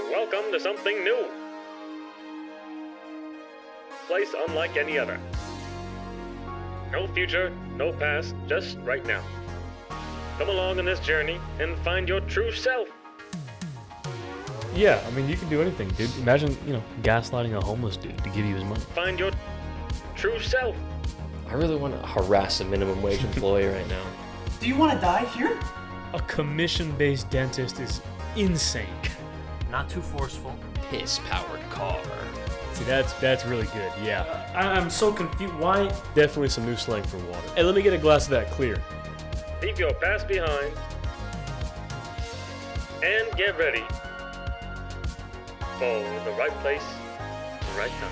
Welcome to something new. Place unlike any other. No future, no past, just right now. Come along on this journey and find your true self. Yeah, I mean, you can do anything, dude. Imagine, gaslighting a homeless dude to give you his money. Find your true self. I really want to harass a minimum wage employee right now. Do you want to die here? A commission-based dentist is insane. Not too forceful. Piss-powered car. See, that's really good, yeah. I'm so confused. Why? Definitely some new slang for water. Hey, let me get a glass of that clear. Leave your past behind. And get ready for the right place, the right time.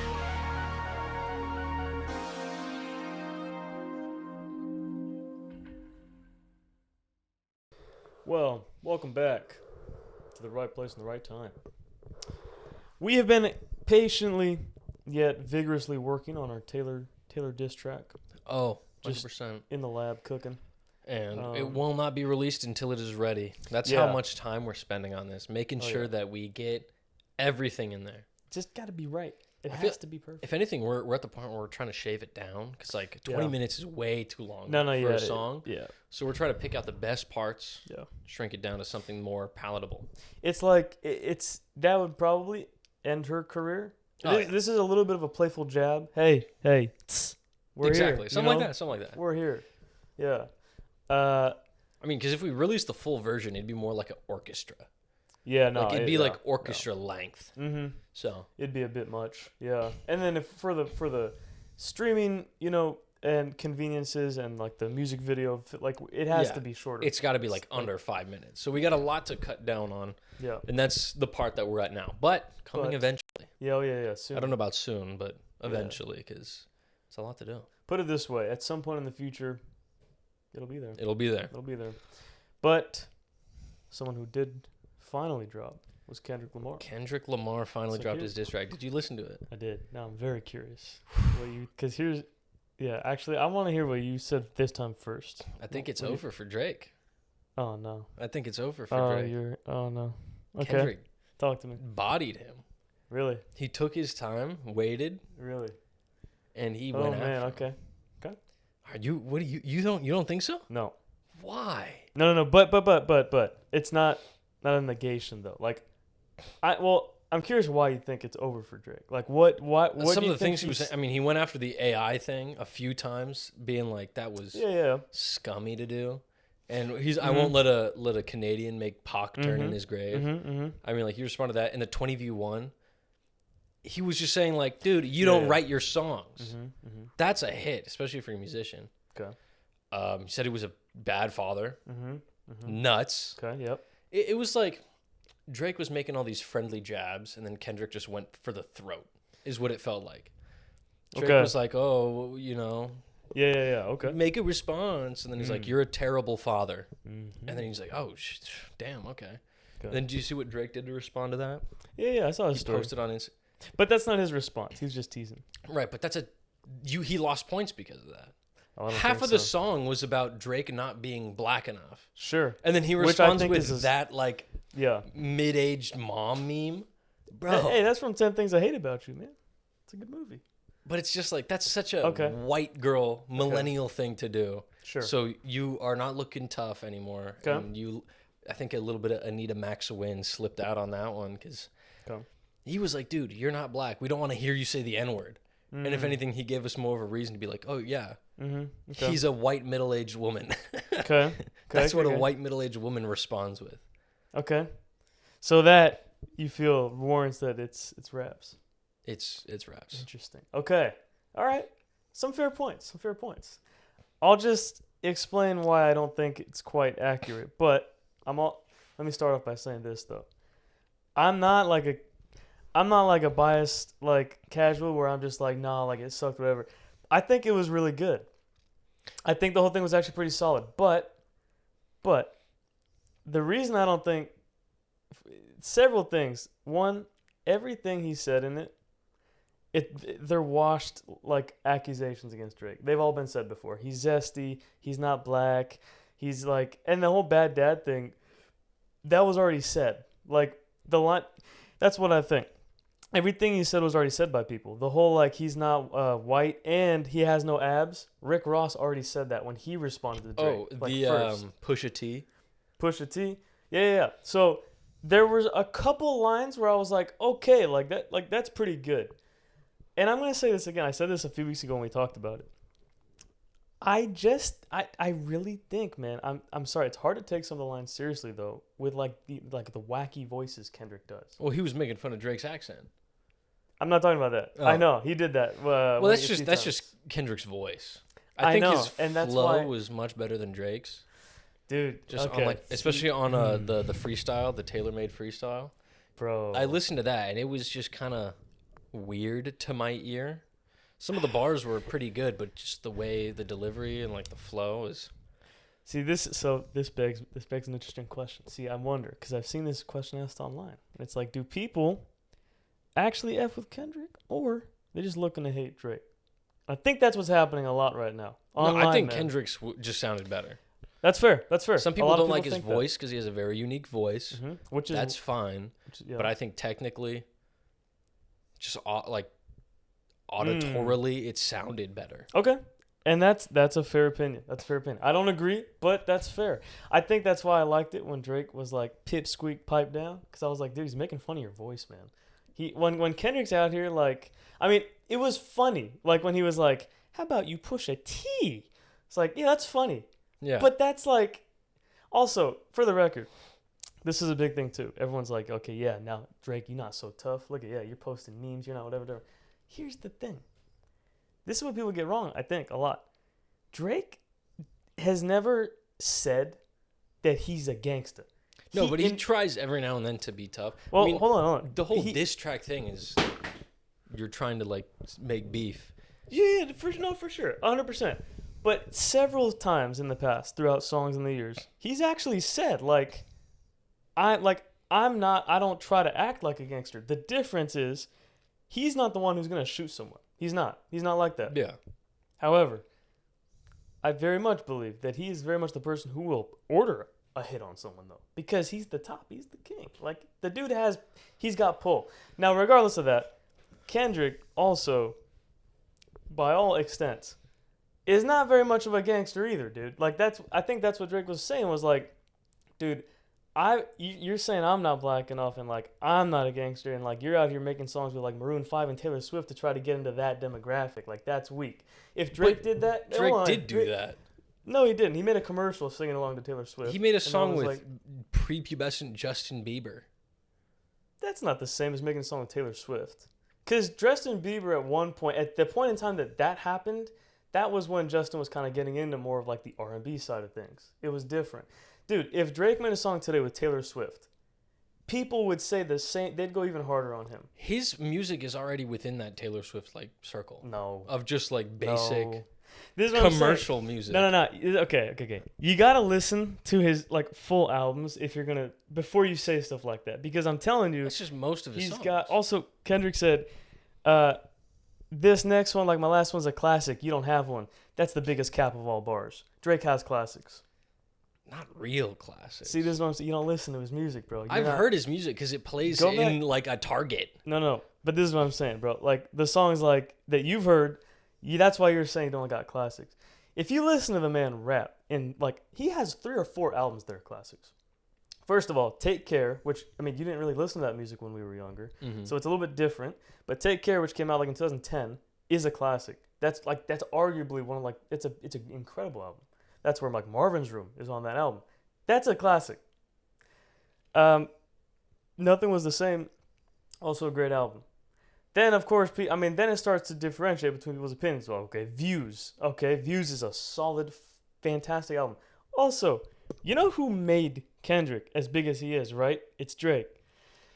Well, welcome back to the right place and the right time. We have been patiently yet vigorously working on our Taylor diss track. Oh, 100%. Just in the lab cooking. And it will not be released until it is ready. That's how much time we're spending on this, making sure that we get everything in there. Just got to be right. It has to be perfect. If anything, we're at the point where we're trying to shave it down because 20 minutes is way too long for a song. So we're trying to pick out the best parts, shrink it down to something more palatable. It's like that would probably end her career. This is a little bit of a playful jab. Hey, we're exactly. here. Something like that. We're here. Yeah. I mean, because if we released the full version, it'd be more like an orchestra. Yeah, no. It'd be like orchestra length. Mm-hmm. So it'd be a bit much. Yeah. And then if for the streaming, and conveniences and like the music video, like it has to be shorter. It's got to be like under 5 minutes. So we got a lot to cut down on. Yeah. And that's the part that we're at now. But coming eventually. Yeah. Soon. I don't know about soon, but eventually, because it's a lot to do. Put it this way: at some point in the future, it'll be there. It'll be there. But someone who did finally drop was Kendrick Lamar. Kendrick Lamar finally dropped his diss track. Did you listen to it? I did. Now I'm very curious. Actually, I want to hear what you said this time first. I think it's over for Drake. Oh no. I think it's over for Drake. Oh no. Okay. Kendrick Talk to me. bodied him. Really? He took his time, waited. Really? And he went after him. Okay. Are you? What do you don't think so? No. Why? No. But it's not a negation though. Like, I'm curious why you think it's over for Drake. Like, what? Some of the things he was saying. I mean, he went after the AI thing a few times, being like that was scummy to do. And I won't let a Canadian make Pac turn in his grave. I mean, like he responded to that in the 20v1. He was just saying like, dude, you don't write your songs. That's a hit, especially for a musician. Okay. He said he was a bad father. Nuts. Okay. Yep. It was like Drake was making all these friendly jabs, and then Kendrick just went for the throat, is what it felt like. Drake was like, oh, Yeah. Okay. make a response. And then he's like, you're a terrible father. And then he's like, oh, damn, okay. Then do you see what Drake did to respond to that? Yeah, I saw his story. He posted on Instagram. But that's not his response. He was just teasing. Right, but he lost points because of that. Oh, Half of the song was about Drake not being black enough. Sure. And then he responds with that, like, mid-aged mom meme. Bro. Hey, that's from 10 Things I Hate About You, man. It's a good movie. But it's just like, that's such a white girl millennial thing to do. Sure. So you are not looking tough anymore. Okay. And I think a little bit of Anita Maxwin slipped out on that one because he was like, dude, you're not black. We don't want to hear you say the N-word. And if anything, he gave us more of a reason to be like, oh, yeah, he's a white middle-aged woman. Okay. That's what a white middle-aged woman responds with. Okay. So that you feel warrants that it's raps. It's raps. Interesting. Okay. All right. Some fair points. I'll just explain why I don't think it's quite accurate. But let me start off by saying this though. I'm not like a biased like casual where I'm just like, nah, like it sucked, whatever. I think it was really good. I think the whole thing was actually pretty solid. But the reason I don't think several things. One, everything he said in it, they're washed like accusations against Drake. They've all been said before. He's zesty. He's not black. He's like, and the whole bad dad thing, that was already said. Like the line, That's what I think. Everything he said was already said by people. The whole, like, he's not white and he has no abs. Rick Ross already said that when he responded to Drake. Oh, like, the first. Pusha T? Pusha T? Yeah. So there was a couple lines where I was like, okay, like that's pretty good. And I'm going to say this again. I said this a few weeks ago when we talked about it. I really think, man, I'm sorry, it's hard to take some of the lines seriously though, with the wacky voices Kendrick does. Well, he was making fun of Drake's accent. I'm not talking about that. Oh. I know he did that. Well, that's just Kendrick's voice. I think know, his and that's flow why, was much better than Drake's. Dude. Just okay. on especially on the freestyle, the tailor-made freestyle. Bro, I listened to that and it was just kind of weird to my ear. Some of the bars were pretty good, but just the way the delivery and like the flow is. See this begs an interesting question. See, I wonder because I've seen this question asked online. It's like, do people actually F with Kendrick or they're just looking to hate Drake? I think that's what's happening a lot right now. Online, I think man. Kendrick's just sounded better. That's fair. Some people don't like his voice because he has a very unique voice, which is that's fine. Yeah. But I think technically, just like auditorily, it sounded better. Okay. And that's a fair opinion. I don't agree, but that's fair. I think that's why I liked it when Drake was like pip squeak pipe down, because I was like, dude, he's making fun of your voice, man. When Kendrick's out here, like, I mean, it was funny. Like when he was like, how about you push a T? It's like, yeah, that's funny. Yeah. But that's like, also, for the record, this is a big thing too. Everyone's like, okay, yeah, now Drake, you're not so tough. Look at, yeah, you're posting memes, you're not whatever. Here's the thing. This is what people get wrong, I think, a lot. Drake has never said that he's a gangster. No, but he tries every now and then to be tough. Well, hold on. The whole diss track thing is you're trying to like make beef. Yeah, for sure, 100%. But several times in the past, throughout songs in the years, he's actually said I don't try to act like a gangster. The difference is he's not the one who's gonna shoot someone. He's not like that. Yeah. However, I very much believe that he is very much the person who will order a hit on someone, though, because he's the top. He's the king. Like, the dude he's got pull. Now, regardless of that, Kendrick also, by all extents, is not very much of a gangster either, dude. Like, I think that's what Drake was saying, was like, dude, you're saying I'm not black enough and like I'm not a gangster and like you're out here making songs with like Maroon 5 and Taylor Swift to try to get into that demographic. Like, that's weak. If Drake did that, Drake did do that. No, he didn't. He made a commercial singing along to Taylor Swift. He made a song with prepubescent Justin Bieber. That's not the same as making a song with Taylor Swift. Because Justin Bieber at the point in time that happened, that was when Justin was kind of getting into more of like the R&B side of things. It was different. Dude, if Drake made a song today with Taylor Swift, people would say the same. They'd go even harder on him. His music is already within that Taylor Swift like circle. No. Of just like basic This is commercial music. No. Okay. You gotta listen to his like full albums if you're gonna before you say stuff like that, because I'm telling you, that's just most of his songs. Also Kendrick said, this next one, like my last one's a classic. You don't have one. That's the biggest cap of all bars. Drake has classics. Not real classics. See, this is what I'm saying. You don't listen to his music, bro. I've heard his music because it plays in like a Target. No. But this is what I'm saying, bro. Like the songs like that you've heard, that's why you're saying you don't got classics. If you listen to the man rap, and like he has 3 or 4 albums that are classics. First of all, Take Care, which I mean you didn't really listen to that music when we were younger, so it's a little bit different. But Take Care, which came out like in 2010, is a classic. That's arguably one of like it's an incredible album. That's where like Marvin's Room is on that album. That's a classic. Nothing Was the Same, also a great album. Then of course, then it starts to differentiate between people's opinions. Well, okay, Views. Okay, Views is a solid, fantastic album. Also, you know who made Kendrick as big as he is, right? It's Drake.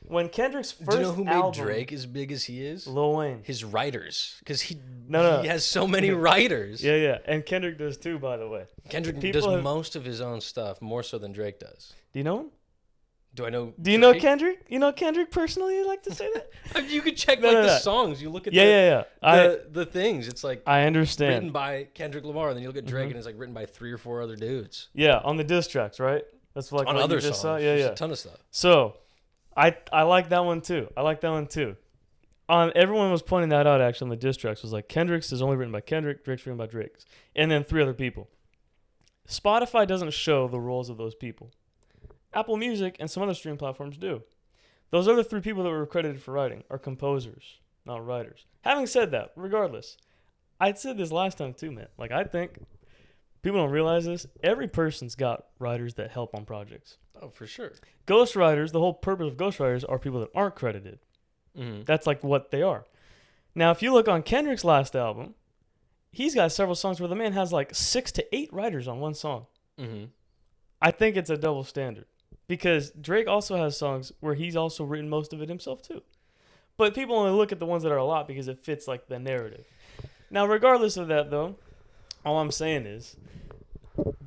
When Kendrick's first album... Do you know who made Drake as big as he is? Lil Wayne. His writers. Because he has so many writers. Yeah. And Kendrick does too, by the way. Kendrick does most of his own stuff, more so than Drake does. Do you know him? Do I know Do you know Kendrick? You know Kendrick personally? You like to say that? You could check the songs. You look at the things. It's like... I understand. Written by Kendrick Lamar, and then you look at Drake, and it's like written by 3 or 4 other dudes. Yeah, on the diss tracks, right? That's like on what other you just songs. Saw? Yeah. A ton of stuff. So, I like that one too. Everyone was pointing that out actually on the diss tracks. Was like Kendrick's is only written by Kendrick, Drake's written by Drake, and then 3 other people. Spotify doesn't show the roles of those people. Apple Music and some other streaming platforms do. Those other 3 people that were credited for writing are composers, not writers. Having said that, regardless, I said this last time too, man. Like, I think people don't realize this. Every person's got writers that help on projects. Oh, for sure. Ghostwriters, the whole purpose of ghostwriters are people that aren't credited. Mm-hmm. That's like what they are. Now, if you look on Kendrick's last album, he's got several songs where the man has like 6 to 8 writers on one song. Mm-hmm. I think it's a double standard because Drake also has songs where he's also written most of it himself too. But people only look at the ones that are a lot because it fits like the narrative. Now, regardless of that though, all I'm saying is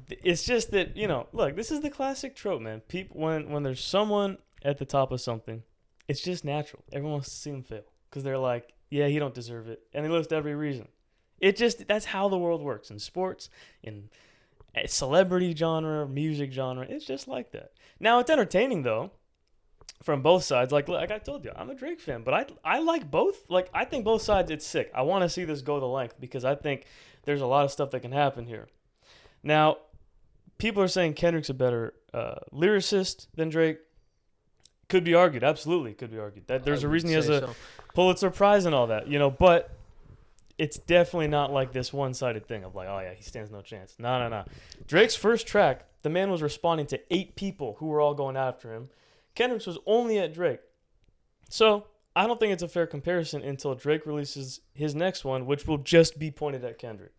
it's just that, look, this is the classic trope, man. People when there's someone at the top of something, it's just natural. Everyone wants to see them fail because they're like, yeah, he don't deserve it. And they list every reason. That's how the world works in sports, in celebrity genre, music genre. It's just like that. Now, it's entertaining, though, from both sides. Like I told you, I'm a Drake fan, but I like both. Like, I think both sides, it's sick. I want to see this go the length because I think there's a lot of stuff that can happen here. Now, people are saying Kendrick's a better lyricist than Drake. Could be argued. Absolutely could be argued. That there's a reason he has a Pulitzer Prize and all that, but it's definitely not like this one-sided thing of like, oh yeah, he stands no chance. No. Drake's first track, the man was responding to 8 people who were all going after him. Kendrick's was only at Drake. So I don't think it's a fair comparison until Drake releases his next one, which will just be pointed at Kendrick.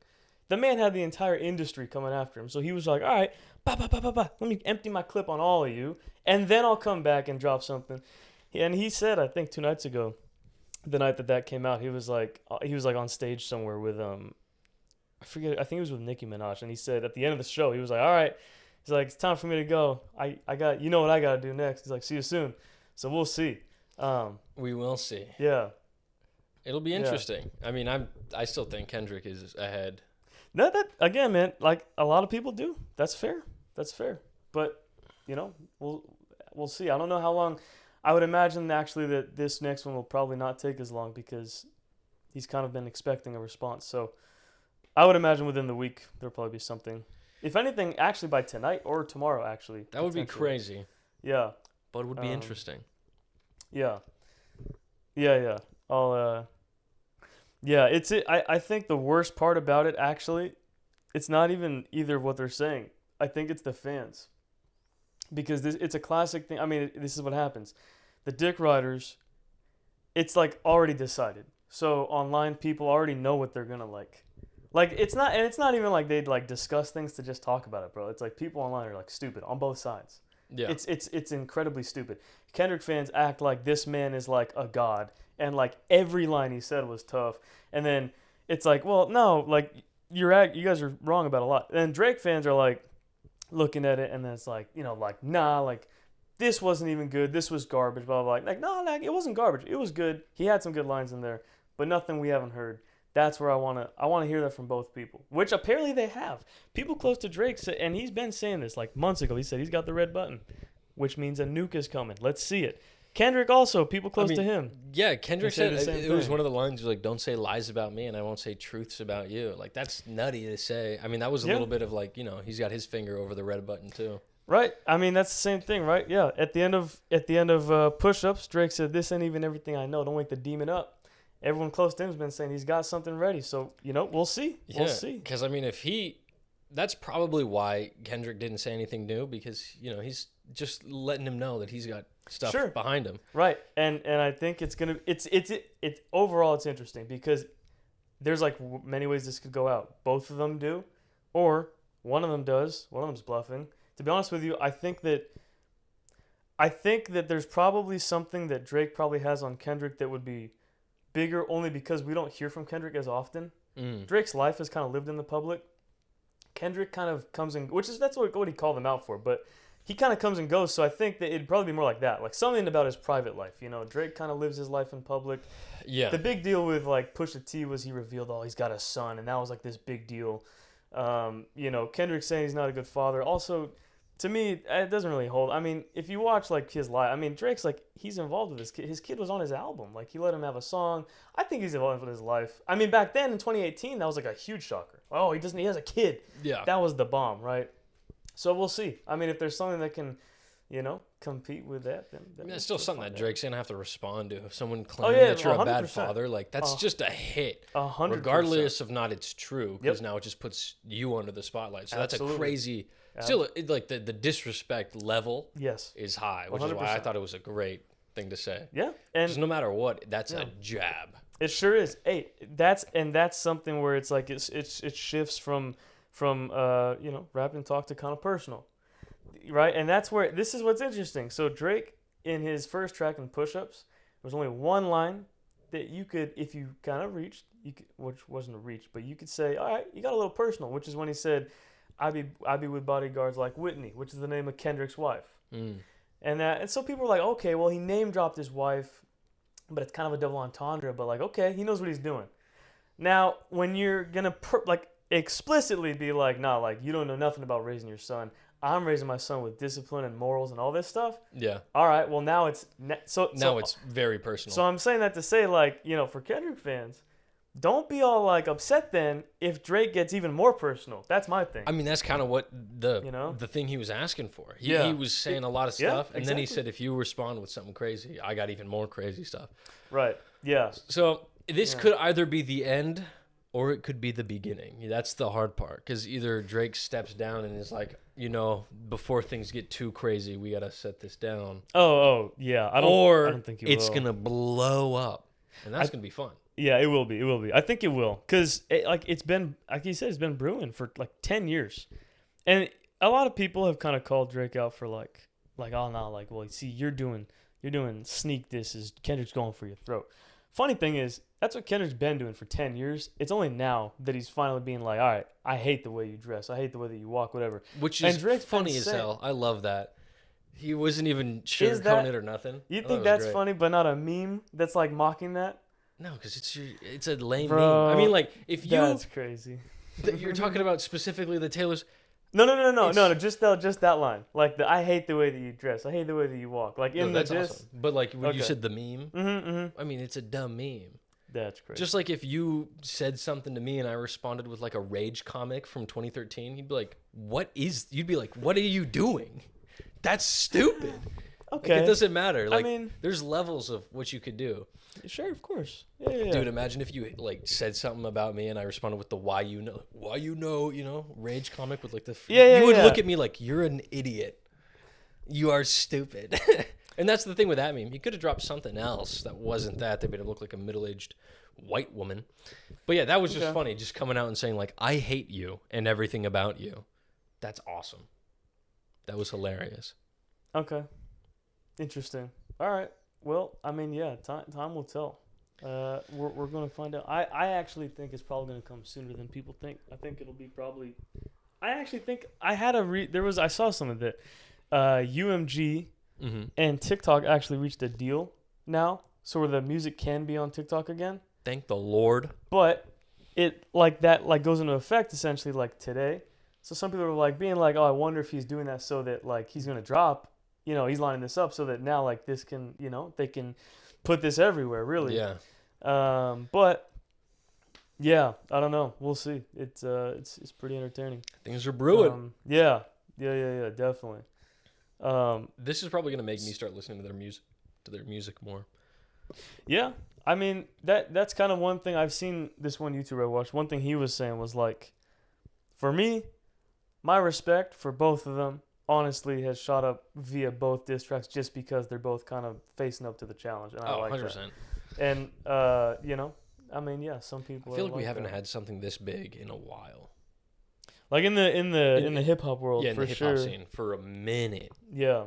The man had the entire industry coming after him. So he was like, all right, let me empty my clip on all of you, and then I'll come back and drop something. And he said, I think 2 nights ago, the night that came out, he was like on stage somewhere with I think he was with Nicki Minaj, and he said at the end of the show, he was like, all right, he's like, it's time for me to go. I got, what I got to do next. He's like, see you soon. So we'll see. We will see. Yeah. It'll be interesting. Yeah. I mean, I still think Kendrick is ahead. That again, man, like a lot of people do. That's fair. But, we'll see. I don't know how long. I would imagine actually that this next one will probably not take as long because he's kind of been expecting a response. So I would imagine within the week there'll probably be something. If anything, actually by tonight or tomorrow, actually. That would be crazy. Yeah. But it would be interesting. Yeah. I think the worst part about it, actually, it's not even either what they're saying. I think it's the fans. Because it's a classic thing. I mean, this is what happens. The dick riders, it's like already decided. So online people already know what they're gonna like. Like it's not even like they'd like discuss things to just talk about it, bro. It's like people online are like stupid on both sides. Yeah. It's incredibly stupid. Kendrick fans act like this man is like a god and like every line he said was tough. And then it's like, well, no, like you guys are wrong about a lot. And then Drake fans are like looking at it and then it's like, like, nah, like this wasn't even good. This was garbage, blah, blah, blah. Like, no, it wasn't garbage. It was good. He had some good lines in there, but nothing we haven't heard. That's where I want to hear that from both people, which apparently they have. People close to Drake said, and he's been saying this like months ago. He said he's got the red button, which means a nuke is coming. Let's see it. Kendrick also, people close to him. Yeah, Kendrick said it was one of the lines like, don't say lies about me and I won't say truths about you. Like, that's nutty to say. I mean, that was a little bit of like, he's got his finger over the red button too. Right. I mean, that's the same thing, right? Yeah. At the end of Push-Ups, Drake said, this ain't even everything I know. Don't wake the demon up. Everyone close to him has been saying he's got something ready. So, we'll see. We'll see. Because, I mean, that's probably why Kendrick didn't say anything new because, he's just letting him know that he's got stuff behind him. Right. And I think it's going to, it's overall it's interesting because there's like many ways this could go out. Both of them do, or one of them does. One of them's bluffing. To be honest with you, I think that there's probably something that Drake probably has on Kendrick that would be bigger only because we don't hear from Kendrick as often. Drake's life is kind of lived in the public. Kendrick kind of comes in, that's what he called him out for, but he kind of comes and goes, so I think that it'd probably be more like that, like something about his private life. Drake kind of lives his life in public. Yeah. The big deal with like Pusha T was he revealed, he's got a son, and that was like this big deal. Kendrick saying he's not a good father. Also, to me, it doesn't really hold. I mean, if you watch like his live, I mean, Drake's like he's involved with his kid. His kid was on his album. Like he let him have a song. I think he's involved with his life. I mean, back then in 2018, that was like a huge shocker. Oh, he doesn't. He has a kid. Yeah. That was the bomb, right? So we'll see. I mean, if there's something that can, compete with that, then I mean, that's still something that Drake's gonna have to respond to. If someone Oh, claims yeah, that you're a bad 100%. father, like that's just a hit, 100%. regardless of not it's true, because Yep. now it just puts you under the spotlight. So Absolutely. that's a crazy. Still, like the disrespect level Yes. is high, which is why I 100%. thought it was a great thing to say. Yeah, Because and no matter what, that's a jab. it sure is. Hey, that's something where it's like it shifts from rap and talk to kind of personal, right? And that's where this is what's interesting. So Drake in his first track in Push-Ups, there was only one line that you could, if you kind of reached, which wasn't a reach, but you could say, all right, you got a little personal, which is when he said, I be with bodyguards like Whitney, which is the name of Kendrick's wife. And so people were like, okay, well, he name dropped his wife, but it's kind of a double entendre, but like, okay, he knows what he's doing. Now, when you're gonna explicitly be like, nah, like you don't know nothing about raising your son. I'm raising my son with discipline and morals and all this stuff. Yeah. All right, well now it's it's very personal. So I'm saying that to say, like, for Kendrick fans, don't be all like upset then if Drake gets even more personal. That's my thing. I mean, that's kind of what the thing he was asking for. He was saying a lot of stuff, and then he said, if you respond with something crazy, I got even more crazy stuff. Right. Yeah. So this could either be the end or it could be the beginning. That's the hard part, because either Drake steps down and is like, before things get too crazy, we got to set this down. Oh, yeah. I don't think it's going to blow up, and that's going to be fun. Yeah, it will be. It will be. I think it will, because it's been, like you said, it's been brewing for like 10 years, and a lot of people have kind of called Drake out for like oh no, like, well, see, you're doing sneak disses. Kendrick's going for your throat. Funny thing is, that's what Kendrick's been doing for 10 years. It's only now that he's finally being like, all right, I hate the way you dress. I hate the way that you walk, whatever. Which is funny as hell. I love that. He wasn't even sugarcoating it or nothing. You think that's great. Funny, but not a meme that's like mocking that? No, because it's a lame Bro, meme. I mean, like, if you... That's crazy. You're talking about specifically the Taylor's... No, just that line. Like, I hate the way that you dress. I hate the way that you walk. Like, that's awesome. But, like, when you said the meme, I mean, it's a dumb meme. That's crazy. Just like if you said something to me and I responded with, like, a rage comic from 2013, you'd be like, what are you doing? That's stupid. Okay. Like, it doesn't matter. Like, I mean, there's levels of what you could do. Sure, of course. Yeah. Dude, imagine if you like said something about me and I responded with the why you know, rage comic with like the you would look at me like you're an idiot. You are stupid. And that's the thing with that meme. He could have dropped something else that wasn't that. They made him look like a middle-aged white woman. But yeah, that was just funny, just coming out and saying like, I hate you and everything about you. That's awesome. That was hilarious. Okay. Interesting. All right. Well, I mean, yeah, time will tell. We're going to find out. I actually think it's probably going to come sooner than people think. I think it'll be probably. I actually think I had I saw some of it. UMG and TikTok actually reached a deal now, so where the music can be on TikTok again. Thank the Lord. But it goes into effect essentially like today. So some people are like being like, oh, I wonder if he's doing that so that like he's going to drop. He's lining this up so that now, like, this can, they can put this everywhere, really. Yeah. But, yeah, I don't know. We'll see. It's pretty entertaining. Things are brewing. Yeah, definitely. This is probably going to make me start listening to their music more. Yeah. I mean, that's kind of one thing I've seen this one YouTuber I watched. One thing he was saying was, like, for me, my respect for both of them honestly has shot up via both diss tracks just because they're both kind of facing up to the challenge, and I like 100%. that. And I mean, yeah, some people. I feel like we haven't had something this big in a while. Like in the hip hop world, in for the hip hop sure. scene for a minute. Yeah.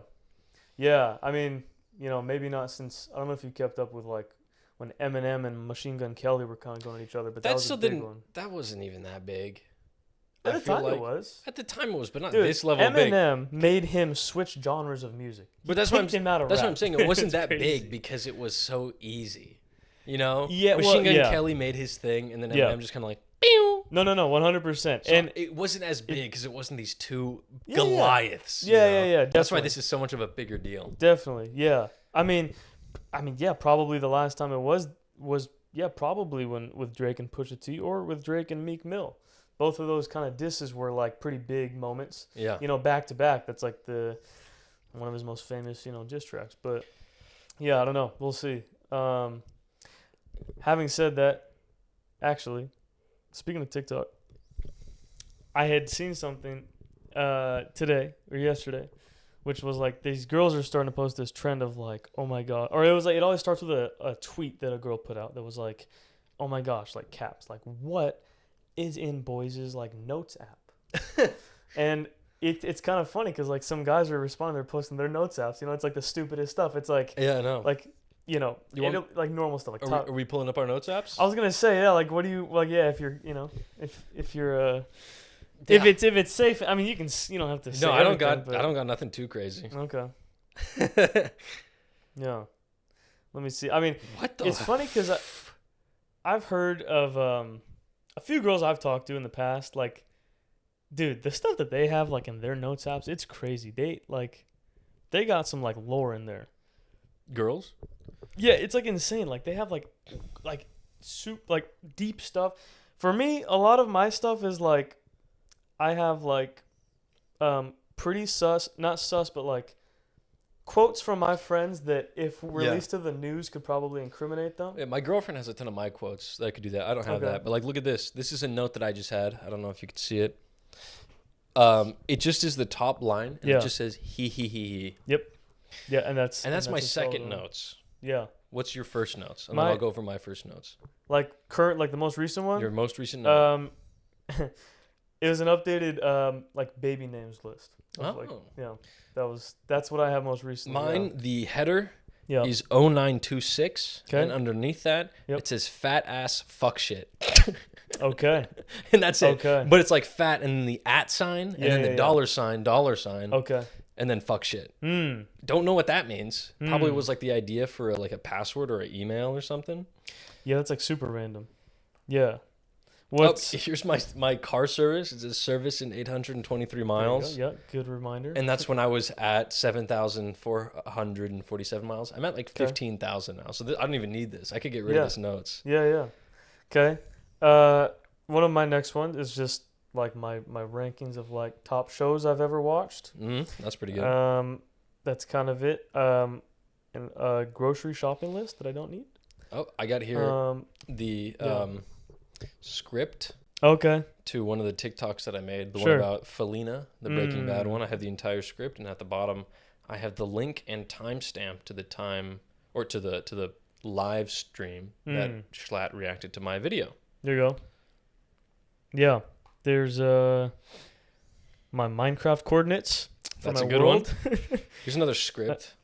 I mean, maybe not since I don't know if you kept up with like when Eminem and Machine Gun Kelly were kind of going at each other, but that was a big one. That wasn't even that big. At the time it was. At the time it was, but not Dude, this level big. Eminem made him switch genres of music. But that's what I'm saying. It wasn't that crazy. big because it was so easy. Yeah, Machine Gun Kelly made his thing, and then Eminem just kind of like, pew. No, 100%. So and it wasn't as big because it wasn't these two Yeah, Goliaths. Yeah, you know? yeah. That's why definitely. this is so much of a bigger deal. Definitely, yeah. I mean, yeah. Probably the last time it was probably when with Drake and Pusha T, or with Drake and Meek Mill. Both of those kind of disses were like pretty big moments. Yeah. Back to back. That's like one of his most famous diss tracks. But yeah, I don't know. We'll see. Having said that, actually, speaking of TikTok, I had seen something today or yesterday, which was like these girls are starting to post this trend of like, oh my god, or it was like it always starts with a tweet that a girl put out that was like, oh my gosh, like caps, like what is in boys' like notes app, and it's kind of funny because like some guys are responding, they're posting their notes apps, it's like the stupidest stuff. It's like Yeah, I know. like like normal stuff. Like Are we pulling up our notes apps? I was gonna say, yeah, like what do you like? Yeah, if you're if you're if it's safe, I mean you don't have to say No, I don't got but, I don't got nothing too crazy. Okay. Yeah. Let me see. I mean, it's funny because I've heard of a few girls I've talked to in the past. Like, dude, the stuff that they have like in their notes apps, it's crazy. They got some like lore in there. Girls? Yeah, it's like insane. Like they have like deep stuff. For me, a lot of my stuff is like I have like pretty not sus, but like quotes from my friends that if released to the news could probably incriminate them. Yeah, my girlfriend has a ton of my quotes that I could do that. I don't have that. But like look at this. This is a note that I just had. I don't know if you could see it. It just is the top line and it just says he. Yep. Yeah, and that's my second notes. Yeah. What's your first notes? And then I'll go over my first notes. Like current, like the most recent one? Your most recent note. It was an updated like baby names list. That's what I have most recently. Mine, the header is 0926. Okay. And underneath that, it says fat ass fuck shit. Okay. And that's it. Okay. But it's like fat and then the at sign and then the dollar sign. Okay. And then fuck shit. Don't know what that means. Probably was like the idea for like a password or an email or something. Yeah, that's like super random. Yeah. Here's my car service. It's a service in 823 miles. Yeah, good reminder. And that's when I was at 7,447 miles. I'm at like 15,000 now. So I don't even need this. I could get rid of this notes. Yeah. Okay. One of my next ones is just like my rankings of like top shows I've ever watched. That's pretty good. That's kind of it. And a grocery shopping list that I don't need. Oh, I got here the script. Okay. To one of the TikToks that I made, the one about Felina, the Breaking Bad one. I have the entire script, and at the bottom, I have the link and timestamp to the time or to the live stream that Schlatt reacted to my video. There you go. Yeah. There's my Minecraft coordinates. That's a good one. Here's another script.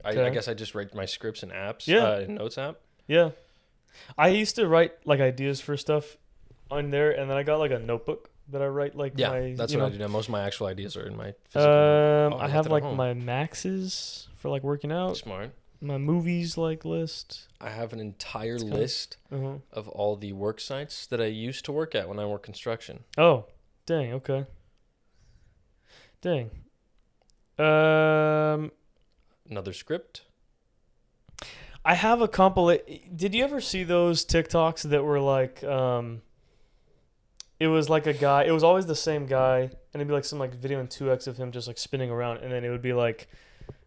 I guess I just write my scripts in apps. In Notes app. Yeah. I used to write like ideas for stuff on there, and then I got like a notebook that I write like that's what I do now. Most of my actual ideas are in my physical. I have like my maxes for like working out. Smart. My movies like list. I have an entire list of all the work sites that I used to work at when I worked construction. Oh, dang. Okay. Dang. Another script. I have a Did you ever see those TikToks that were like, it was like a guy, it was always the same guy, and it'd be like some like video in 2x of him just like spinning around, and then it would be like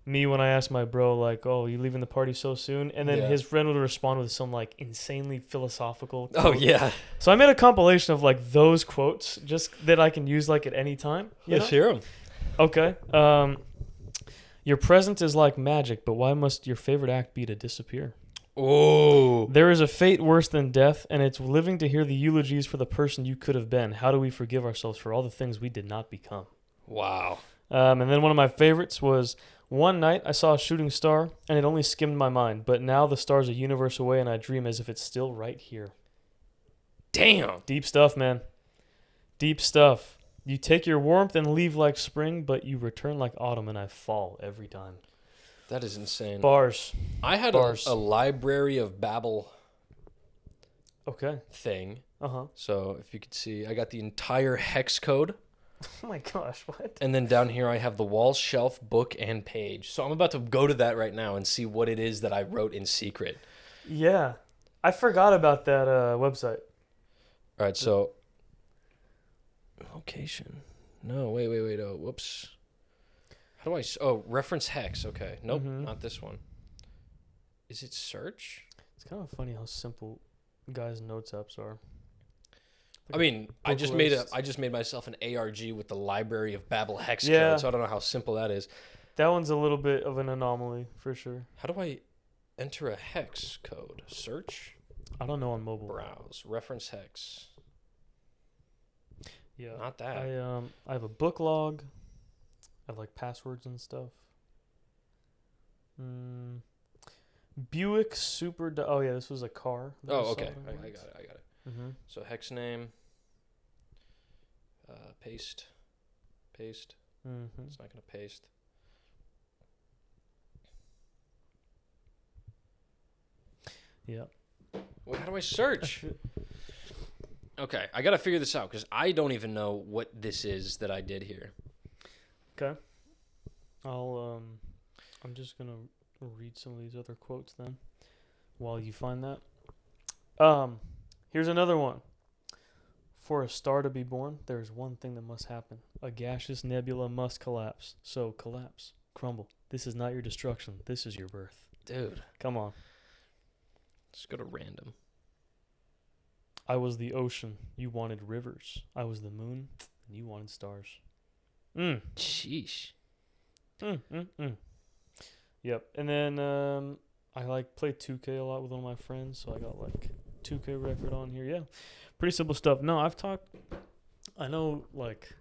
me when I asked my bro like, oh, you leaving the party so soon? And then his friend would respond with some like insanely philosophical quote. Oh yeah. So I made a compilation of like those quotes just that I can use like at any time. Let's hear them. Okay. Your present is like magic, but why must your favorite act be to disappear? Oh. There is a fate worse than death, and it's living to hear the eulogies for the person you could have been. How do we forgive ourselves for all the things we did not become? Wow. And then one of my favorites was, one night I saw a shooting star, and it only skimmed my mind, but now the star's a universe away, and I dream as if it's still right here. Damn. Deep stuff, man. Deep stuff. You take your warmth and leave like spring, but you return like autumn, and I fall every time. That is insane. Bars. I had a Library of Babel thing. So if you could see, I got the entire hex code. Oh my gosh, what? And then down here I have the wall, shelf, book, and page. So I'm about to go to that right now and see what it is that I wrote in secret. Yeah. I forgot about that website. All right, so location. No, wait. Oh, whoops. How do I? Oh, reference hex. Okay. Nope, not this one. Is it search? It's kind of funny how simple guys' notes apps are. I mean, I just made myself an ARG with the Library of Babel hex code, so I don't know how simple that is. That one's a little bit of an anomaly for sure. How do I enter a hex code? Search? I don't know on mobile. Browse. Reference hex. Yeah. Not that. I have a book log. I have like passwords and stuff. Buick Super. Oh yeah, this was a car. Oh, okay. I got it. So hex name. Paste. It's not gonna paste. Yeah. Wait, how do I search? Okay, I gotta figure this out because I don't even know what this is that I did here. Okay. I'm just gonna read some of these other quotes then, while you find that. Here's another one. For a star to be born, there is one thing that must happen. A gaseous nebula must collapse. So collapse, crumble. This is not your destruction. This is your birth. Dude, come on. Let's go to random. I was the ocean. You wanted rivers. I was the moon, and you wanted stars. Sheesh. Yep. And then I like play 2K a lot with one of my friends, so I got like 2K record on here. Yeah. Pretty simple stuff. No, I know like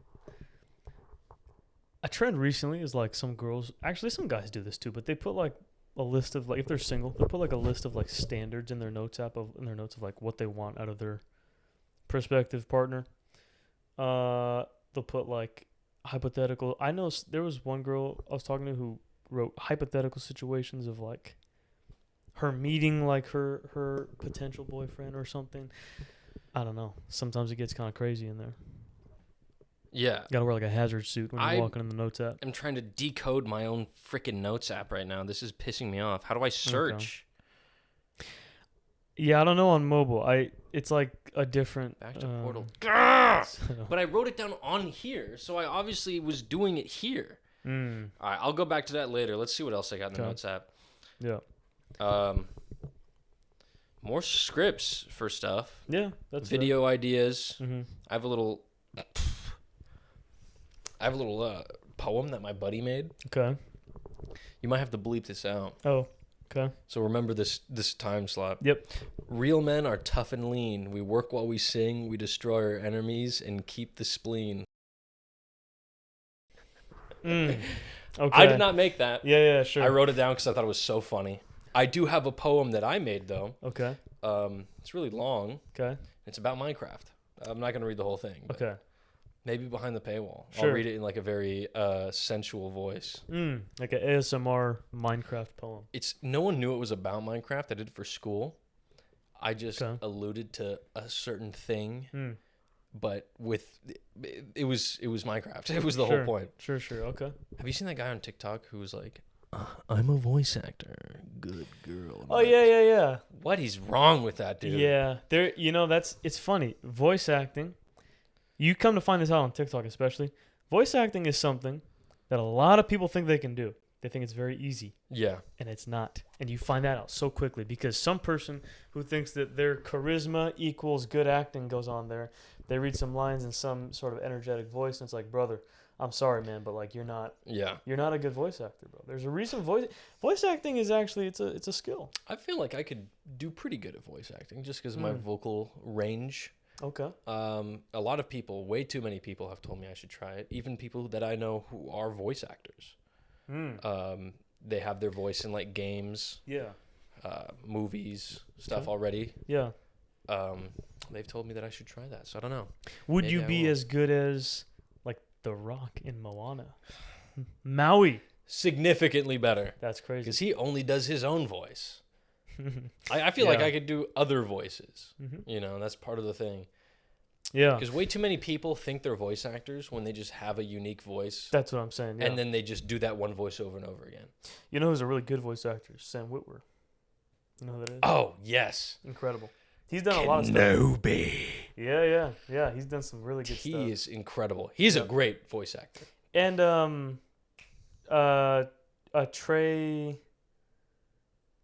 a trend recently is like some girls, actually some guys do this too, but they put like a list of like, if they're single, they put like a list of like standards in their notes app of like what they want out of their prospective partner. They'll put like hypothetical. I know there was one girl I was talking to who wrote hypothetical situations of like her meeting like her potential boyfriend or something. I don't know. Sometimes it gets kind of crazy in there. Yeah. Gotta wear like a hazard suit when you're walking in the notes app. I'm trying to decode my own freaking notes app right now. This is pissing me off. How do I search? Okay. Yeah, I don't know on mobile. It's like a different back to portal. So. But I wrote it down on here, so I obviously was doing it here. All right, I'll go back to that later. Let's see what else I got in the notes app. Yeah. More scripts for stuff. Yeah, that's video ideas. Mm-hmm. I have a little poem that my buddy made. Okay. You might have to bleep this out. Oh, okay. So remember this time slot. Yep. Real men are tough and lean. We work while we sing. We destroy our enemies and keep the spleen. Okay. I did not make that. Yeah, sure. I wrote it down because I thought it was so funny. I do have a poem that I made, though. Okay. It's really long. Okay. It's about Minecraft. I'm not going to read the whole thing. Okay. Maybe behind the paywall. Sure. I'll read it in like a very sensual voice. Like an ASMR Minecraft poem. No one knew it was about Minecraft. I did it for school. I just alluded to a certain thing, but it was Minecraft. It was the whole point. Sure. Okay. Have you seen that guy on TikTok who was like, I'm a voice actor. Good girl. Oh, yeah. What is wrong with that dude? Yeah. It's funny. Voice acting. You come to find this out on TikTok especially. Voice acting is something that a lot of people think they can do. They think it's very easy. Yeah. And it's not. And you find that out so quickly because some person who thinks that their charisma equals good acting goes on there. They read some lines in some sort of energetic voice and it's like, brother, I'm sorry, man, but like you're not a good voice actor, bro. There's a reason voice acting is actually it's a skill. I feel like I could do pretty good at voice acting just because of my vocal range. Okay. A lot of people, way too many people have told me I should try it. Even people that I know who are voice actors. They have their voice in like games. Yeah. Movies, stuff already. Yeah. They've told me that I should try that, so I don't know. Would you be as good as like The Rock in Moana? Maui. Significantly better. That's crazy. Because he only does his own voice. I feel like Yeah. I could do other voices. Mm-hmm. You know, that's part of the thing. Yeah, Because way too many people think they're voice actors when they just have a unique voice. that's what I'm saying. Yeah. And then they just do that one voice over and over again. You know who's a really good voice actor? Sam Witwer. You know who that is? Oh, yes. Incredible. He's done a lot of stuff. Kenobi. Yeah. He's done some really good He stuff. is incredible. He's a great voice actor. And Trey.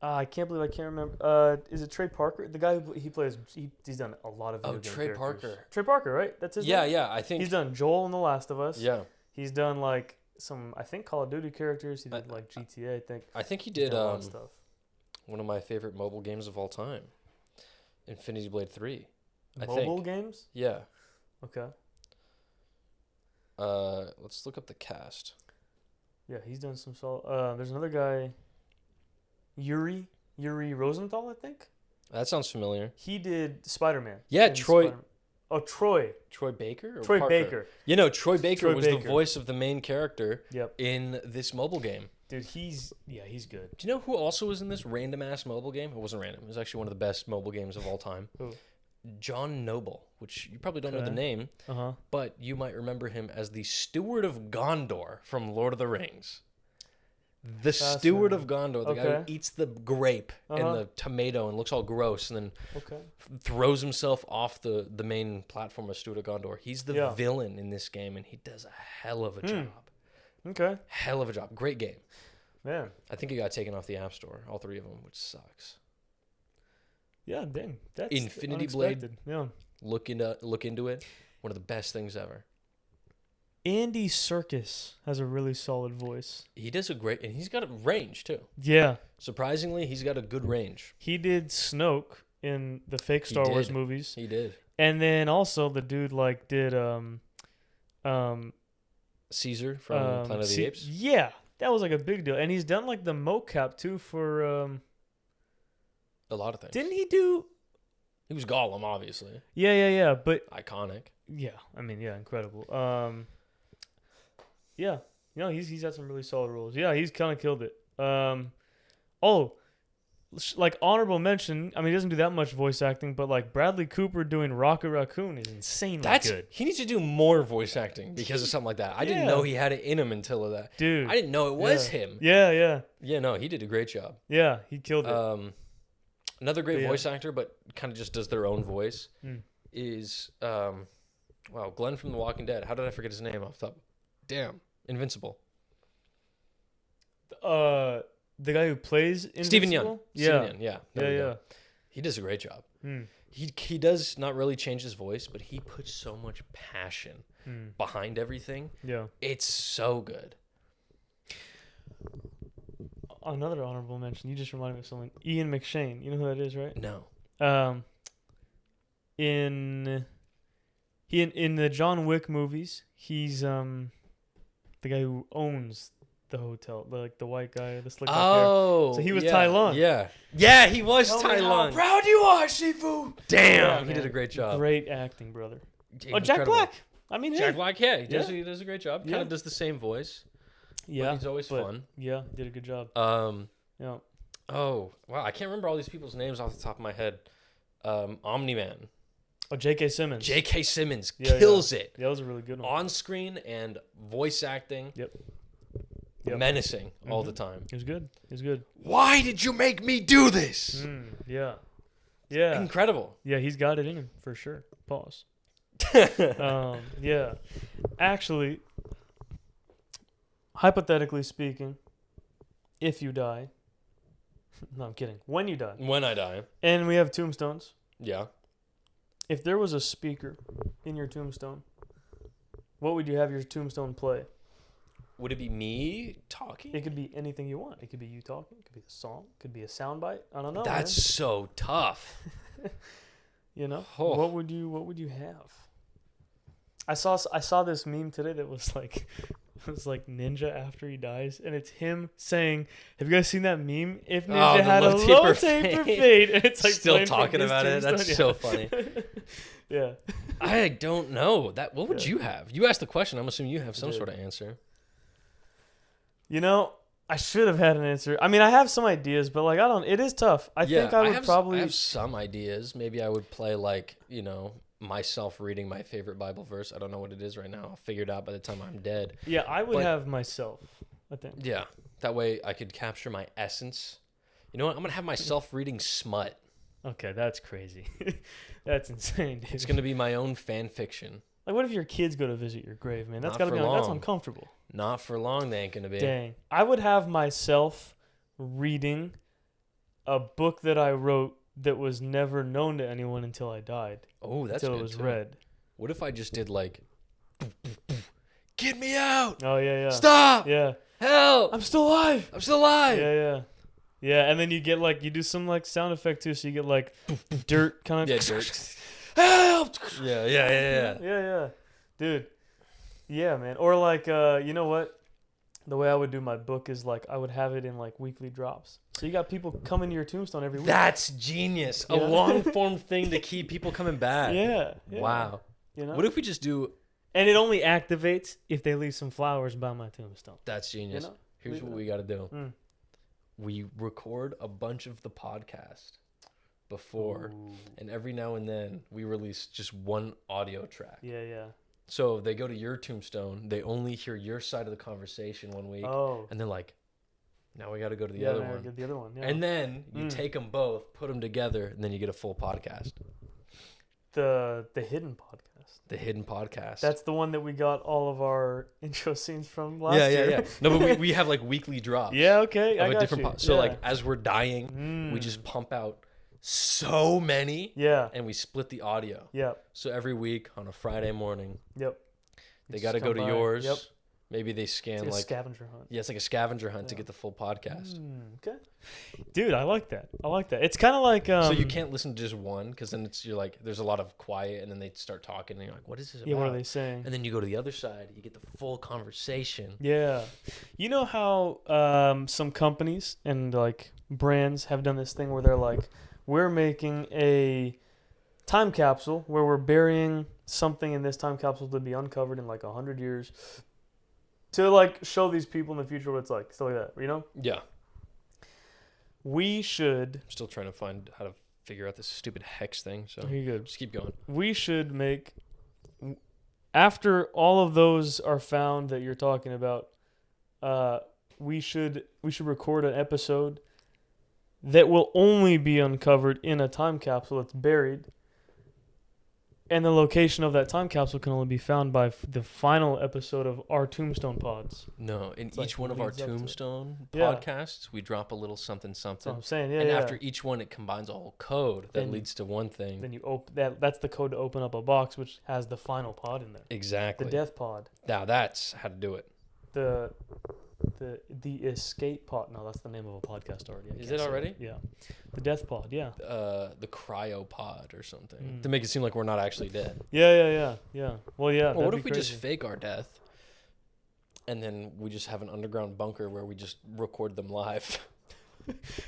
I can't believe I can't remember. Is it Trey Parker? The guy who he plays. He's done a lot of video game Trey characters. Parker. Trey Parker, right? That's his name? Yeah. I think. He's done Joel in The Last of Us. Yeah. He's done like some, I think, Call of Duty characters. He did like GTA, I think. I think he He's did done a lot of stuff. one of my favorite mobile games of all time, Infinity Blade 3. Mobile games? Yeah. Okay. Let's look up the cast. Yeah, he's done some solid. There's another guy, Yuri Rosenthal, I think. That sounds familiar. He did Spider-Man. Yeah, in Troy. Spider-Man. Oh, Troy. Troy Baker? Or Troy Parker? Baker. You know, Troy Baker Troy was Baker. the voice of the main character Yep. in this mobile game. Dude, he's good. Do you know who also was in this random ass mobile game? It wasn't random. It was actually one of the best mobile games of all time. Who? John Noble, which you probably don't know the Okay. name, but you might remember him as the Steward of Gondor from Lord of the Rings. The Steward of Gondor, the guy who Okay. eats the grape and the tomato and looks all gross and then throws himself off the main platform of Steward of Gondor. He's the villain in this game, and he does a hell of a job. Okay. Hell of a job. Great game. Man. I think it got taken off the App Store, all three of them, which sucks. Yeah, dang. That's Infinity Blade. unexpected. Yeah. Look into it. One of the best things ever. Andy Serkis has a really solid voice. He does a great, and he's got a range too. Yeah. Surprisingly, he's got a good range. He did Snoke in the fake Star Wars movies. He did. And then also the dude did Caesar from Planet of the Apes. Yeah, that was like a big deal. And he's done like the mocap too for a lot of things. Didn't he do? He was Gollum, obviously. Yeah. But iconic. Yeah, I mean, yeah, incredible. Yeah, he's had some really solid roles. Yeah, he's kind of killed it. Like honorable mention. I mean, he doesn't do that much voice acting, but like Bradley Cooper doing Rocket Raccoon is insanely good. He needs to do more voice acting because of something like that. I didn't know he had it in him until that. Dude, I didn't know it was him. Yeah. Yeah, no, he did a great job. Yeah, he killed it. Another great voice actor, but kind of just does their own voice, is Glenn from The Walking Dead. How did I forget his name off the top? Damn, Invincible. The guy who plays Invincible? Stephen Yeun. Yeah. Yeah. He does a great job. He does not really change his voice, but he puts so much passion behind everything. Yeah. It's so good. Another honorable mention. You just reminded me of something. Ian McShane. You know who that is, right? No. In the John Wick movies, he's the guy who owns the hotel, like the white guy, the slick back hair. So he was Tai Lung. Yeah, he was Tell Tai me Lung. how proud you are, Shifu. Damn, he did a great job. Great acting, brother. Incredible. Jack Black. I mean, Jack Black. Yeah, he does a great job. Yeah. Kind of does the same voice. Yeah, but he's always fun. Yeah, did a good job. Yeah. Oh wow, I can't remember all these people's names off the top of my head. Omni-Man. Oh, J.K. Simmons. J.K. Simmons kills it. Yeah, that was a really good one. On screen and voice acting. Yep. Menacing all the time. It was good. Why did you make me do this? Yeah. Incredible. Yeah, he's got it in him for sure. Pause. Yeah. Actually, hypothetically speaking, if you die, no, I'm kidding. When you die, When I die. and we have tombstones. Yeah. If there was a speaker in your tombstone, what would you have your tombstone play? Would it be me talking? It could be anything you want. It could be you talking. It could be a song. It could be a soundbite. I don't know. That's so tough. You know, Oh. what would you have? I saw this meme today that was like, it was like Ninja after he dies, and it's him saying, "Have you guys seen that meme? If Ninja had a low taper fade," and it's like still playing from talking his about it. That's tombstone. so funny. Yeah. I don't know that. What would you have? You asked the question. I'm assuming you have some sort of answer. You know, I should have had an answer. I mean, I have some ideas, but like, I don't. It is tough. I think I would probably. I have some ideas. Maybe I would play like, myself reading my favorite Bible verse. I don't know what it is right now. I'll figure it out by the time I'm dead. Yeah, I would have myself, I think. Yeah. That way I could capture my essence. You know what? I'm going to have myself reading smut. Okay, that's crazy. That's insane, dude. It's going to be my own fan fiction. Like, what if your kids go to visit your grave, man? That's Not got to be for long. that's uncomfortable. Not for long, they ain't going to be. Dang. I would have myself reading a book that I wrote that was never known to anyone until I died. Oh, that's until good it was too. read. What if I just did like, get me out! Oh, yeah. Stop! Yeah. Help! I'm still alive! I'm still alive! Yeah. Yeah, and then you get like, you do some like sound effect too, so you get like dirt kind of. Yeah, dirt. Help! Yeah. Yeah. Dude. Yeah, man. Or like, you know what? The way I would do my book is like, I would have it in like weekly drops. So you got people coming to your tombstone every week. That's genius. A long form thing to keep people coming back. Yeah. Wow. You know? What if we just do... And it only activates if they leave some flowers by my tombstone. That's genius. You know? Here's what we got to do. We record a bunch of the podcast before, and every now and then we release just one audio track. Yeah. So they go to your tombstone, they only hear your side of the conversation one week, and they're like, now we got to go to the other one. Get the other one. Yeah. And then you take them both, put them together, and then you get a full podcast. The hidden podcast. The hidden podcast. That's the one that we got all of our intro scenes from last year. Yeah. No, but we have like weekly drops. Yeah, okay. Of I a got different you. so like as we're dying, we just pump out so many. Yeah. And we split the audio. Yep. So every week on a Friday morning. Yep. They got to go to yours. Yep. Maybe they scan it's like a scavenger hunt. Yeah, it's like a scavenger hunt to get the full podcast. Okay. Dude, I like that. It's kind of like so you can't listen to just one because then you're like there's a lot of quiet and then they start talking and you're like, what is this about? Yeah, what are they saying? And then you go to the other side, you get the full conversation. Yeah. You know how some companies and like brands have done this thing where they're like, we're making a time capsule where we're burying something in this time capsule to be uncovered in like 100 years to like show these people in the future what it's like, stuff like that, you know? Yeah. We should... I'm still trying to find how to figure out this stupid hex thing, so here you go. Just keep going. We should make... After all of those are found that you're talking about, we should record an episode that will only be uncovered in a time capsule that's buried. And the location of that time capsule can only be found by the final episode of our Tombstone pods. No, in It's each like one of our leads up to it. Tombstone Yeah. podcasts, we drop a little something. That's what I'm saying. Yeah, and yeah. after each one, it combines a whole code that Then- leads to one thing. Then you that's the code to open up a box which has the final pod in there. Exactly. The death pod. Now that's how to do it. The escape pod. No, that's the name of a podcast already. I Is can't it say already? it. Yeah. The death pod. Yeah. The cryopod or something to make it seem like we're not actually dead. Yeah. Well, yeah. Well, what that'd if be we just crazy. fake our death, and then we just have an underground bunker where we just record them live?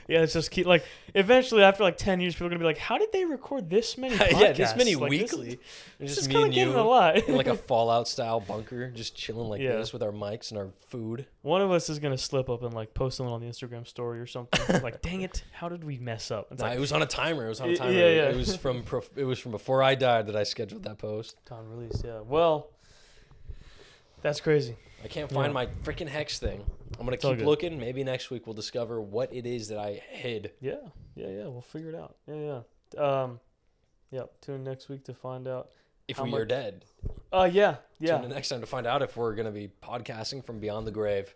Yeah, it's just keep like eventually after like 10 years, people are gonna be like, "How did they record this many podcasts? Yeah, this many Like, weekly. This Just is me kind of and getting you a lot." in like a Fallout style bunker, just chilling like Yeah. this with our mics and our food. One of us is gonna slip up and like post something on the Instagram story or something. Like, dang it, how did we mess up? It's Nah, like it was on a timer. Yeah. It was from before I died that I scheduled that post. time release. Yeah. Well, that's crazy. I can't find Yeah. my freaking hex thing. I'm gonna all keep good. looking. Maybe next week we'll discover what it is that I hid. Yeah. We'll figure it out. Yeah. Yeah. Tune in next week to find out. If How we are much- dead. Yeah. Tune in next time to find out if we're gonna be podcasting from beyond the grave.